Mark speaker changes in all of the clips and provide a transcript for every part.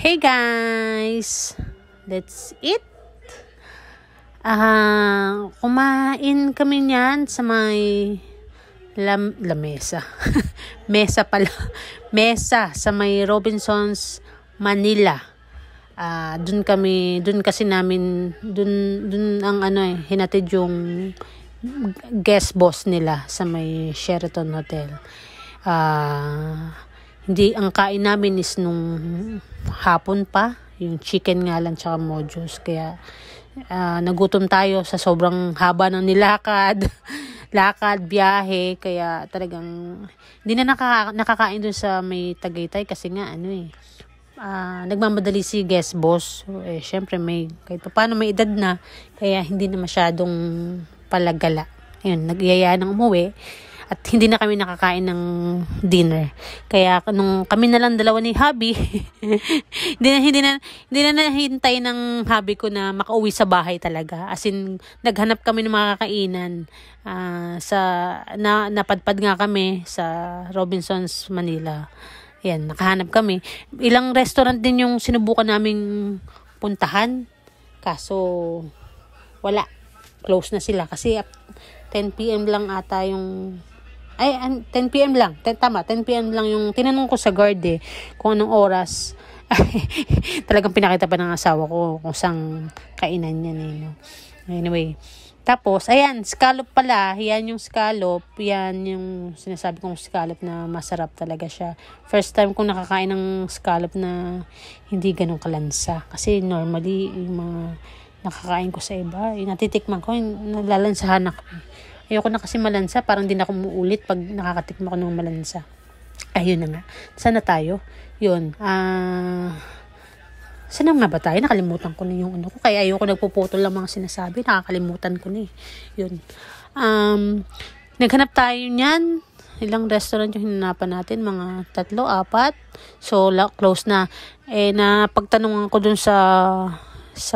Speaker 1: Hey guys! Let's eat! Kumain kami niyan sa may lamesa. Mesa pala. Mesa sa may Robinsons, Manila. Dun kasi namin, dun ang hinatid yung guest boss nila sa may Sheraton Hotel. Hindi, ang kain namin is nung hapon pa, yung chicken nga lang tsaka mojos. Kaya nagutom tayo sa sobrang haba ng nilakad, biyahe. Kaya talagang hindi na nakakain dun sa may Tagaytay kasi nga nagmamadali si guest boss. So, syempre kahit paano may edad na, kaya hindi na masyadong palagala. Ayun, nagyaya ng umuwi. At hindi na kami nakakain ng dinner. Kaya nung kami na lang dalawa ni hubby, hindi na nahintay ng hubby ko na makauwi sa bahay talaga. As in, naghanap kami ng mga kakainan. Napadpad nga kami sa Robinsons, Manila. Yan, nakahanap kami. Ilang restaurant din yung sinubukan naming puntahan. Kaso, wala. Close na sila. Kasi 10 p.m. lang ata yung 10 p.m. lang. 10 p.m. lang yung tinanong ko sa guard kung anong oras. Talagang pinakita pa ng asawa ko kung saan kainan niya. Anyway, tapos, ayan, scallop pala. Yan yung scallop. Yan yung sinasabi kong scallop na masarap talaga siya. First time kong nakakain ng scallop na hindi ganun kalansa. Kasi normally, yung mga nakakain ko sa iba, yung natitikman ko, yung nalalansahan ako. Ayoko na kasi malansa, parang di na ako muulit pag nakakatikman ko ng malansa. Ayun na nga. Sana tayo? Yun. Sana nga ba tayo? Nakalimutan ko na yung ko. Kaya ayoko nagpuputol lang mga sinasabi. Nakakalimutan ko na Yun. Naghanap tayo niyan. Ilang restaurant yung hinanapan natin? Mga 3, 4. So, close na. Napagtanungan ko dun sa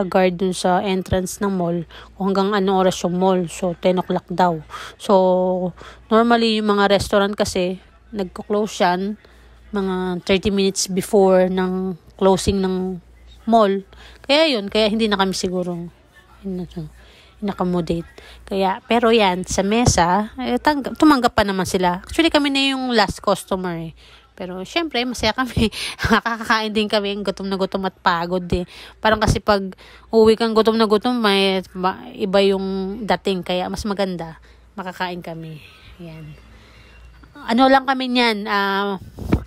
Speaker 1: guard dun sa entrance ng mall kung hanggang anong oras yung mall. So, 10 o'clock daw. So, normally yung mga restaurant kasi nagko-close yan mga 30 minutes before ng closing ng mall. Kaya hindi na kami siguro in-accommodate. Pero yan, sa mesa, tumanggap pa naman sila. Actually, kami na yung last customer Pero, syempre, masaya kami. Makakakain din kami. Gutom na gutom at pagod Parang kasi pag uwi kang gutom na gutom, iba yung dating. Kaya, mas maganda. Makakain kami. Yan. Ano lang kami niyan,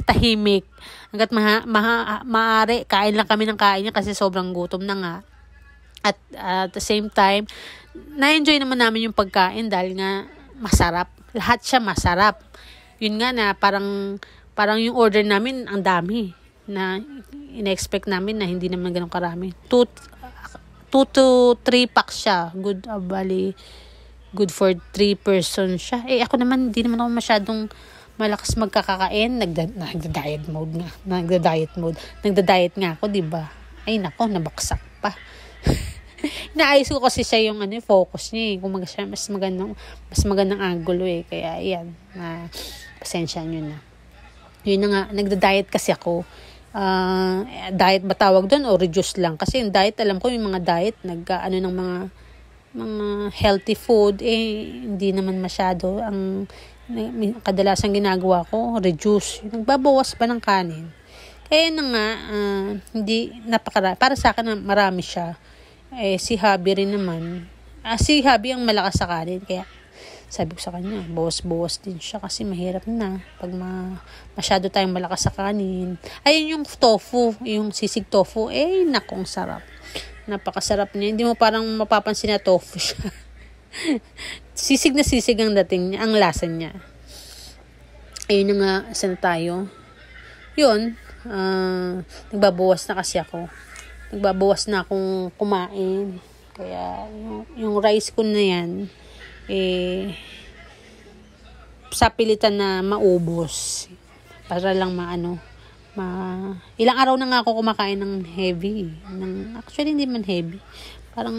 Speaker 1: tahimik. Hanggat maaari, kain lang kami ng kain niya kasi sobrang gutom na nga. At the same time, na-enjoy naman namin yung pagkain dahil nga masarap. Lahat siya masarap. Yun nga na parang yung order namin, ang dami. Na in-expect namin na hindi naman ganun karami. 2 to 3 packs siya. Good for 3 person siya. Ako naman, hindi naman ako masyadong malakas magkakakain. Nagda-diet mode nga. Nagda-diet nga ako, diba? Ay, nako, nabaksak pa. Naayos ko kasi siya yung focus niya Kung siya, mas magandang angulo Kaya, ayan. Pasensya nyo na. Yun na nga, nagda-diet kasi ako. Diet ba tawag doon o reduce lang? Kasi yung diet, alam ko yung mga diet, ng mga healthy food, hindi naman masyado. Ang kadalasan ginagawa ko, reduce. Nagbabawas pa ng kanin. Kaya na nga, hindi napakarami. Para sa akin, marami siya. Si hubby rin naman. Si hubby ang malakas sa kanin, kaya sabi ko sa kanya, bawas din siya kasi mahirap na pag masyado tayong malakas sa kanin. Ayun yung tofu, yung sisig tofu, nakong sarap. Napakasarap niya. Hindi mo parang mapapansin na tofu siya. Sisig na sisig ang dating niya, ang lasa niya. Ayun na nga, saan tayo? Yun, nagbabawas na kasi ako. Nagbabawas na akong kumain. Kaya, yung rice ko na yan, sa pilitan na maubos para lang ilang araw na nga ako kumakain ng heavy actually hindi man heavy, parang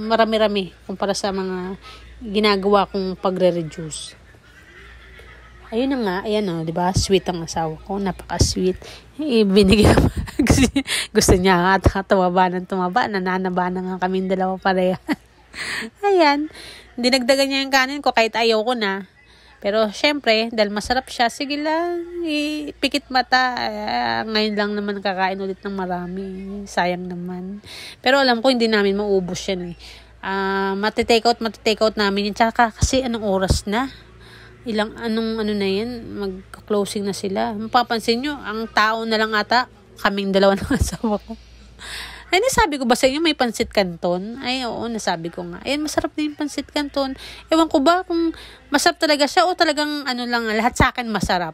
Speaker 1: marami-rami kumpara sa mga ginagawa kong pagre-reduce. Ayun na nga, ayan o, di ba? Sweet ang asawa ko, napaka-sweet. Binigyan gusto niya nga, tumaba, nananaba na nga kaming dalawa pareha. Ayan, dinagdagan niya yung kanin ko kahit ayaw ko na. Pero syempre, dahil masarap siya, sige lang, pikit mata. Ngayon lang naman kakain ulit ng marami. Sayang naman. Pero alam ko, hindi namin maubos yan eh. Matitake out namin yun. Tsaka kasi anong oras na? Ano na yan? Mag-closing na sila. Mapapansin nyo, ang tao na lang ata, kaming dalawa ng asawa ko. Ay, nasabi ko ba sa inyo may pansit canton? Ay, oo, nasabi ko nga. Ayan, masarap din yung pansit canton. Ewan ko ba kung masarap talaga siya o talagang lahat sa akin masarap.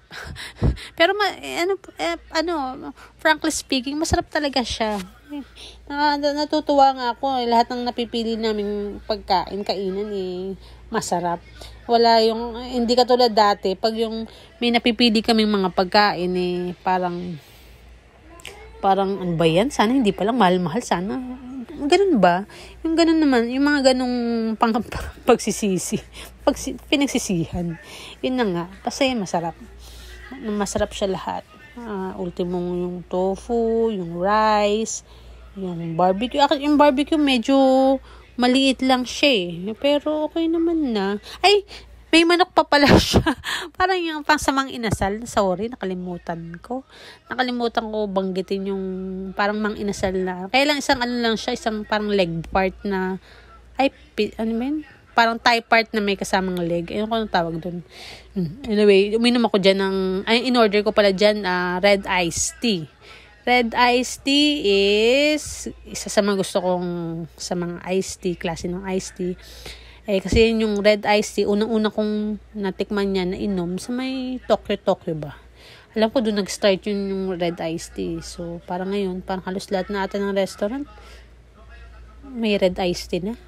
Speaker 1: Pero frankly speaking, masarap talaga siya. Natutuwa nga ako. Lahat ng napipili naming kainan masarap. Wala hindi katulad dati, pag yung may napipili kaming mga pagkain parang ano ba yan? Sana hindi palang mahal-mahal sana. Ganun ba? Yung ganun naman, yung mga ganung pinagsisihan. Yun na nga. Kasi masarap. Masarap siya lahat. Ultimong yung tofu, yung rice, yung barbecue. Yung barbecue medyo maliit lang siya eh. Pero okay naman na. Ay, may manok pa pala siya. Parang yung pangsamang inasal. Sorry, nakalimutan ko banggitin yung parang mang inasal na. Kaya lang isang parang leg part na, parang thigh part na may kasamang leg. Ayun ko anong tawag dun. Anyway, uminom ako dyan in-order ko pala dyan, red iced tea. Red iced tea is isa sa mga gusto kong sa mga iced tea, klase ng iced tea. Kasi yung red iced tea, unang-una kong natikman niya na inom sa may Tokyo ba. Alam ko doon nag-start yung red iced tea. So, parang ngayon, parang halos lahat na ata ng restaurant may red iced tea na.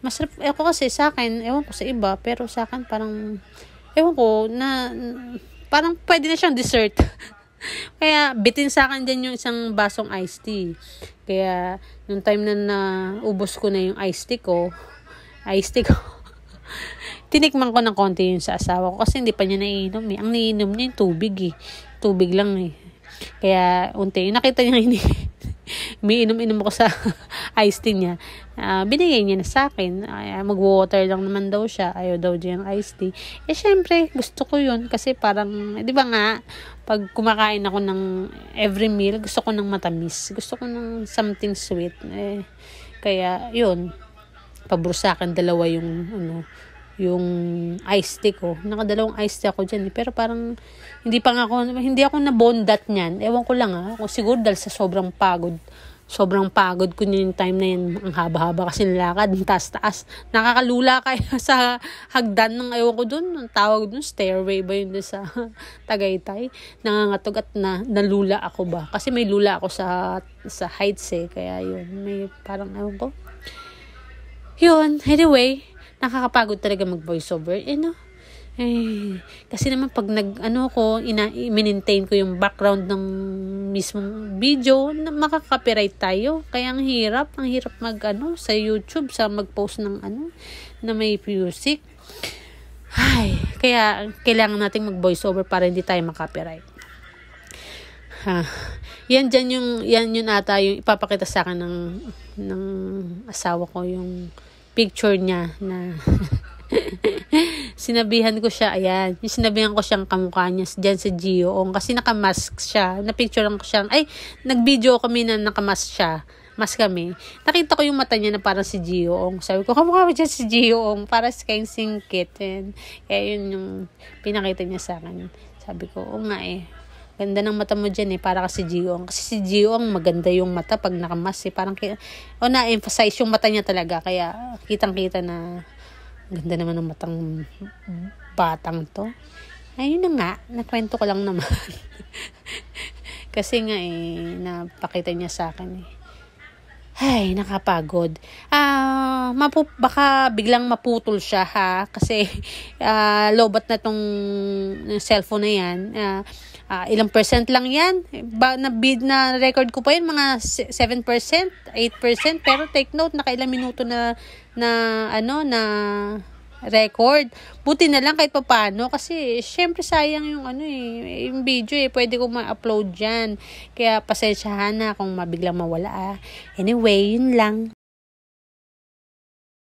Speaker 1: Masarap. Ako kasi sa akin, ewan ko sa iba, pero sa akin parang, ewan ko, parang pwede na siyang dessert. Kaya, bitin sa akin dyan yung isang basong iced tea. Kaya, nung time na ubos ko na yung iced tea ko, tinikman ko ng konti yun sa asawa ko kasi hindi pa niya naiinom eh. Ang naiinom niya yung tubig eh. Tubig lang eh. Kaya, nakita niya umiinom-inom ako sa iced tea niya. Binigay niya na sa akin. Mag-water lang naman daw siya. Ayaw daw niya yung iced tea. Syempre, gusto ko yun kasi parang, di ba nga, pag kumakain ako ng every meal, gusto ko ng matamis. Gusto ko ng something sweet. Kaya, yun. Pabro sa akin, dalawa yung iced tea ko. Nakadalawang iced tea ako dyan. Pero parang, hindi ako nabondat niyan. Ewan ko lang Kung siguro dahil sa sobrang pagod ko yung time na yan. Ang haba-haba kasi nilakad. Taas-taas. Nakakalula kaya sa hagdan ng ewan ko dun. Ang tawag dun, stairway ba yun sa Tagaytay. Nangangatog at nalula ako ba. Kasi may lula ako sa heights eh. Kaya yun. May parang ewan ko. Yun, anyway, nakakapagod talaga mag-voiceover. Kasi naman pag i-maintain ko yung background ng mismong video, makaka-copyright tayo. Kaya ang hirap sa YouTube, mag-post ng na may music. Kaya kailangan nating mag-voiceover para hindi tayo makopyright. Yan yun ata yung ipapakita sa akin ng asawa ko, yung picture niya na sinabihan ko siya, yung sinabihan ko siyang kamukha niya dyan sa Gio-ong kasi nakamask siya, napicturean ko siyang, nag-video kami na nakamask siya, mas kami, nakita ko yung mata niya na parang si Gio-ong, sabi ko, kamukha mo dyan si Gio-ong, para sa kayong singkit, kaya yun yung pinakita niya sa akin, sabi ko, oo nga ganda ng mata mo dyan para kasi Gio-ong. Kasi si Gio-ong maganda yung mata pag nakamas parang na-emphasize yung mata niya talaga. Kaya kitang-kita na ganda naman ng matang batang to. Ayun na nga, nakwento ko lang naman. Kasi nga napakita niya sa akin nakapagod. Baka biglang maputol siya kasi lobat na tong cellphone na yan. Ilang percent lang yan. Na record ko pa yun, mga 7%, 8%. Pero take note, nakailang minuto na record. Buti na lang kahit papano kasi syempre sayang yung yung video pwede ko ma-upload diyan. Kaya pasensyahan na kung mabiglang mawala. Anyway, yun lang.